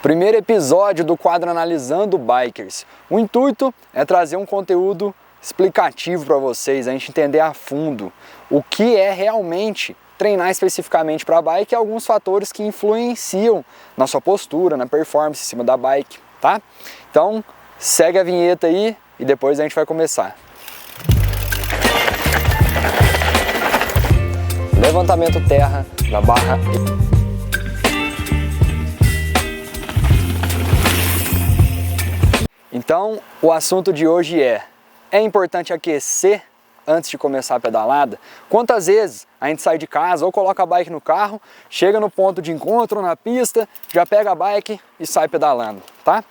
Primeiro episódio do quadro Analisando Bikers. O intuito é trazer um conteúdo explicativo para vocês, a gente entender a fundo o que é realmente treinar especificamente para a bike e alguns fatores que influenciam na sua postura, na performance em cima da bike, tá? Então, segue a vinheta aí e depois a gente vai começar. Levantamento terra na barra. Então, o assunto de hoje é importante aquecer antes de começar a pedalada? Quantas vezes a gente sai de casa ou coloca a bike no carro, chega no ponto de encontro na pista, já pega a bike e sai pedalando, tá?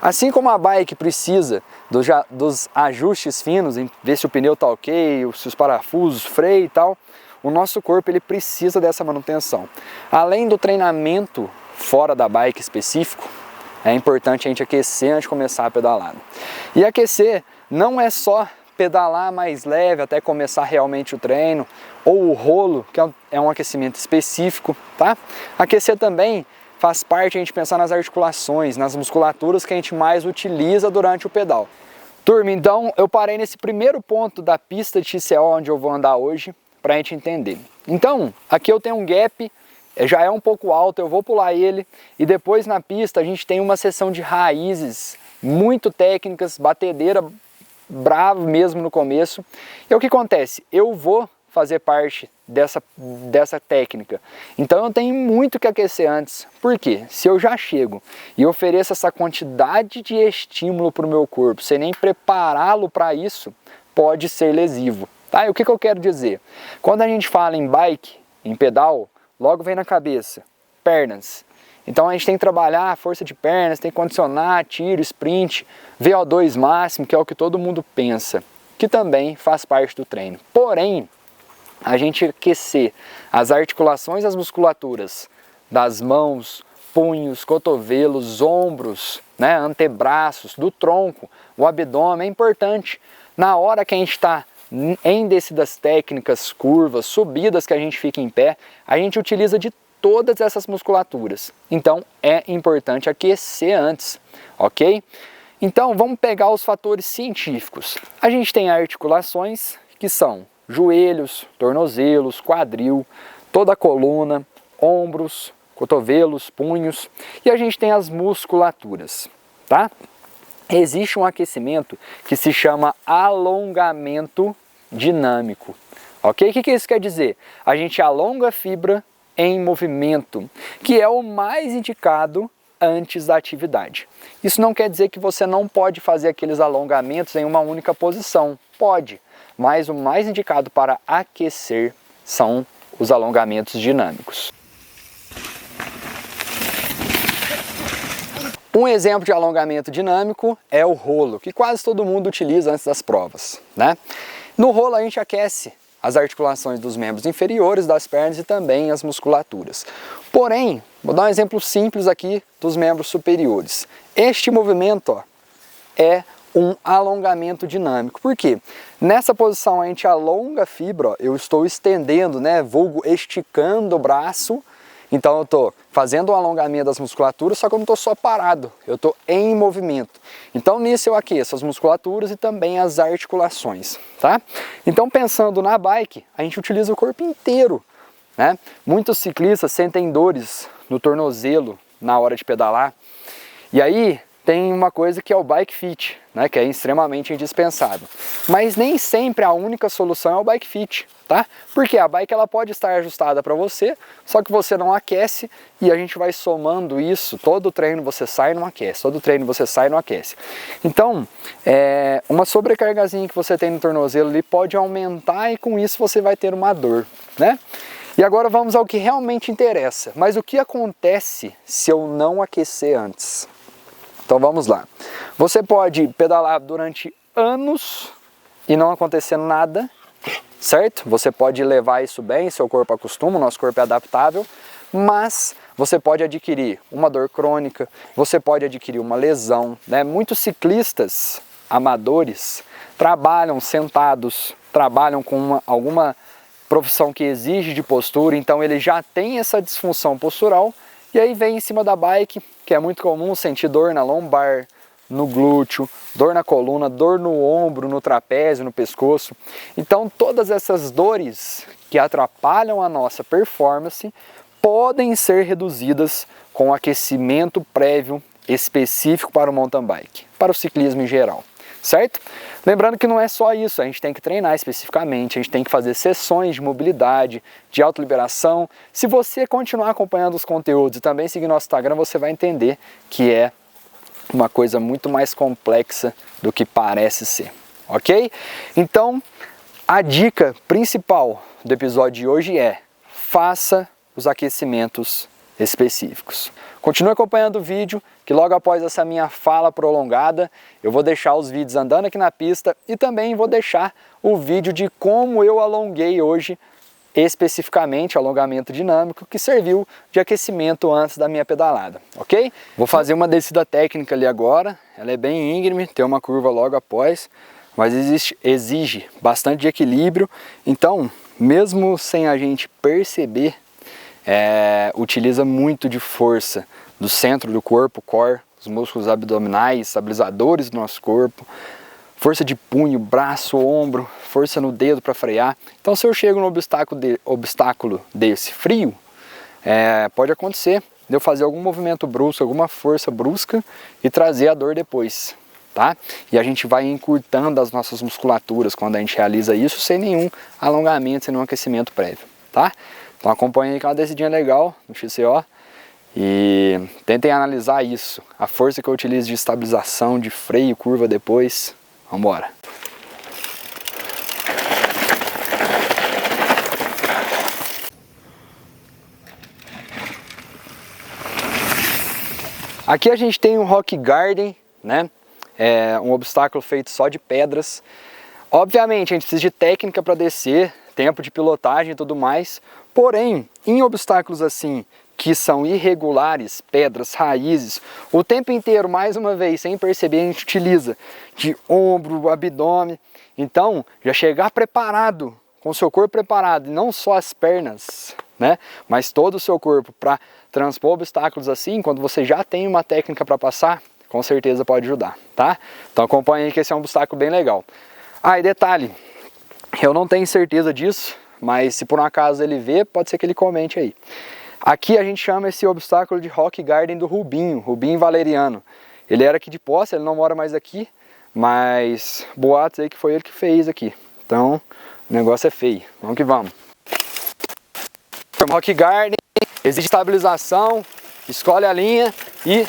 Assim como a bike precisa dos ajustes finos, em ver se o pneu tá ok, se os parafusos, freio e tal, o nosso corpo ele precisa dessa manutenção. Além do treinamento fora da bike específico, é importante a gente aquecer antes de começar a pedalada. E aquecer não é só pedalar mais leve até começar realmente o treino, ou o rolo, que é um aquecimento específico, tá? Aquecer também faz parte a gente pensar nas articulações, nas musculaturas que a gente mais utiliza durante o pedal. Turma, então eu parei nesse primeiro ponto da pista de TCO onde eu vou andar hoje, para a gente entender. Então, aqui eu tenho um gap, já é um pouco alto, eu vou pular ele, e depois na pista a gente tem uma seção de raízes muito técnicas, batedeira bravo mesmo no começo. E o que acontece? Eu vou fazer parte dessa técnica, então eu tenho muito que aquecer antes. Por quê? Se eu já chego e ofereço essa quantidade de estímulo para o meu corpo, sem nem prepará-lo para isso, pode ser lesivo. Tá? E o que eu quero dizer? Quando a gente fala em bike, em pedal, logo vem na cabeça pernas. Então a gente tem que trabalhar a força de pernas, tem que condicionar tiro, sprint, VO2 máximo, que é o que todo mundo pensa, que também faz parte do treino. Porém, a gente aquecer as articulações, as musculaturas das mãos, punhos, cotovelos, ombros, né, antebraços, do tronco, o abdômen é importante. Na hora que a gente está em descidas técnicas, curvas, subidas que a gente fica em pé, a gente utiliza de todas essas musculaturas. Então é importante aquecer antes, ok? Então vamos pegar os fatores científicos. A gente tem articulações que são joelhos, tornozelos, quadril, toda a coluna, ombros, cotovelos, punhos, e a gente tem as musculaturas, tá? Existe um aquecimento que se chama alongamento dinâmico, ok? O que isso quer dizer? A gente alonga a fibra em movimento, que é o mais indicado antes da atividade. Isso não quer dizer que você não pode fazer aqueles alongamentos em uma única posição, pode, mas o mais indicado para aquecer são os alongamentos dinâmicos. Um exemplo de alongamento dinâmico é o rolo, que quase todo mundo utiliza antes das provas, né? No rolo a gente aquece as articulações dos membros inferiores, das pernas e também as musculaturas. Porém, vou dar um exemplo simples aqui dos membros superiores. Este movimento, ó, é um alongamento dinâmico. Por quê? Nessa posição a gente alonga a fibra, ó, eu estou estendendo, né, vulgo esticando o braço. Então eu estou fazendo um alongamento das musculaturas, só que eu não estou só parado, eu estou em movimento. Então nisso eu aqueço as musculaturas e também as articulações, tá? Então pensando na bike, a gente utiliza o corpo inteiro, né? Muitos ciclistas sentem dores no tornozelo na hora de pedalar. E aí tem uma coisa que é o bike fit, né, que é extremamente indispensável. Mas nem sempre a única solução é o bike fit, tá? Porque a bike ela pode estar ajustada para você, só que você não aquece e a gente vai somando isso, todo treino você sai e não aquece, todo treino você sai e não aquece. Então, uma sobrecargazinha que você tem no tornozelo ali pode aumentar e com isso você vai ter uma dor, né? E agora vamos ao que realmente interessa. Mas o que acontece se eu não aquecer antes? Então vamos lá. Você pode pedalar durante anos e não acontecendo nada, certo? Você pode levar isso bem, seu corpo acostuma, o nosso corpo é adaptável, mas você pode adquirir uma dor crônica, você pode adquirir uma lesão, né? Muitos ciclistas amadores trabalham sentados, trabalham com alguma profissão que exige de postura, então ele já tem essa disfunção postural E aí vem em cima da bike, que é muito comum sentir dor na lombar, no glúteo, dor na coluna, dor no ombro, no trapézio, no pescoço. Então todas essas dores que atrapalham a nossa performance podem ser reduzidas com aquecimento prévio específico para o mountain bike, para o ciclismo em geral, certo? Lembrando que não é só isso, a gente tem que treinar especificamente, a gente tem que fazer sessões de mobilidade, de autoliberação. Se você continuar acompanhando os conteúdos e também seguir nosso Instagram, você vai entender que é uma coisa muito mais complexa do que parece ser, ok? Então, a dica principal do episódio de hoje é: faça os aquecimentos específicos. Continue acompanhando o vídeo, que logo após essa minha fala prolongada, eu vou deixar os vídeos andando aqui na pista e também vou deixar o vídeo de como eu alonguei hoje, especificamente alongamento dinâmico, que serviu de aquecimento antes da minha pedalada, ok? Vou fazer uma descida técnica ali agora, ela é bem íngreme, tem uma curva logo após, mas exige bastante equilíbrio, então, mesmo sem a gente perceber, utiliza muito de força do centro do corpo, core, os músculos abdominais, estabilizadores do nosso corpo, força de punho, braço, ombro, força no dedo para frear. Então se eu chego no obstáculo desse frio, pode acontecer de eu fazer algum movimento brusco, alguma força brusca e trazer a dor depois, tá? E a gente vai encurtando as nossas musculaturas quando a gente realiza isso sem nenhum alongamento, sem nenhum aquecimento prévio, tá? Então acompanhem aí que é uma descidinha legal no XCO e tentem analisar isso, a força que eu utilizo de estabilização, de freio, curva depois. Vamos embora! Aqui a gente tem um Rock Garden, né? Um obstáculo feito só de pedras. Obviamente a gente precisa de técnica para descer, tempo de pilotagem e tudo mais. Porém, em obstáculos assim, que são irregulares, pedras, raízes, o tempo inteiro, mais uma vez, sem perceber, a gente utiliza de ombro, abdômen. Então, já chegar preparado, com o seu corpo preparado, e não só as pernas, né, mas todo o seu corpo para transpor obstáculos assim, quando você já tem uma técnica para passar, com certeza pode ajudar, tá? Então acompanhe aí que esse é um obstáculo bem legal. Ah, e detalhe, eu não tenho certeza disso, mas se por um acaso ele vê, pode ser que ele comente aí. Aqui a gente chama esse obstáculo de Rock Garden do Rubinho Valeriano. Ele era aqui de Poça, ele não mora mais aqui, mas boatos aí que foi ele que fez aqui. Então, o negócio é feio. Vamos que vamos. Rock Garden, exige estabilização, escolhe a linha e...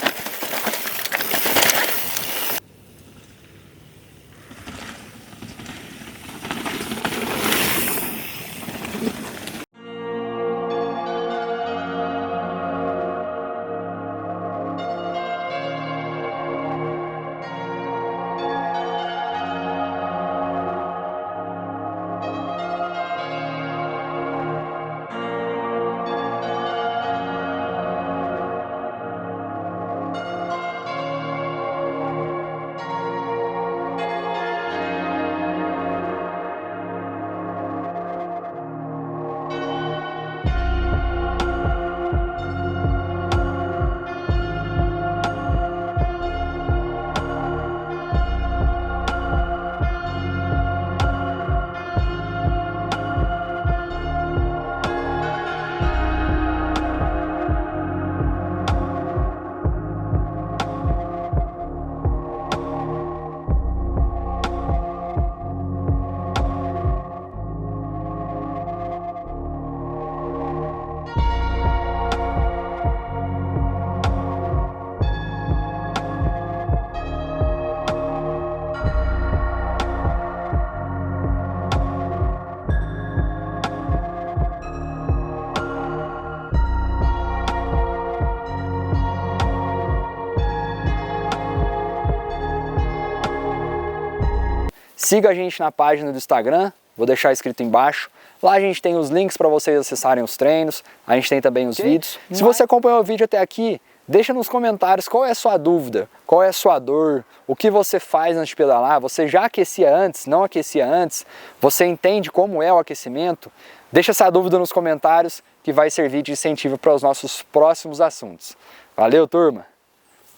Siga a gente na página do Instagram, vou deixar escrito embaixo. Lá a gente tem os links para vocês acessarem os treinos, a gente tem também os vídeos. Se você acompanhou o vídeo até aqui, deixa nos comentários qual é a sua dúvida, qual é a sua dor, o que você faz antes de pedalar, você já aquecia antes, não aquecia antes, você entende como é o aquecimento? Deixa essa dúvida nos comentários que vai servir de incentivo para os nossos próximos assuntos. Valeu, turma!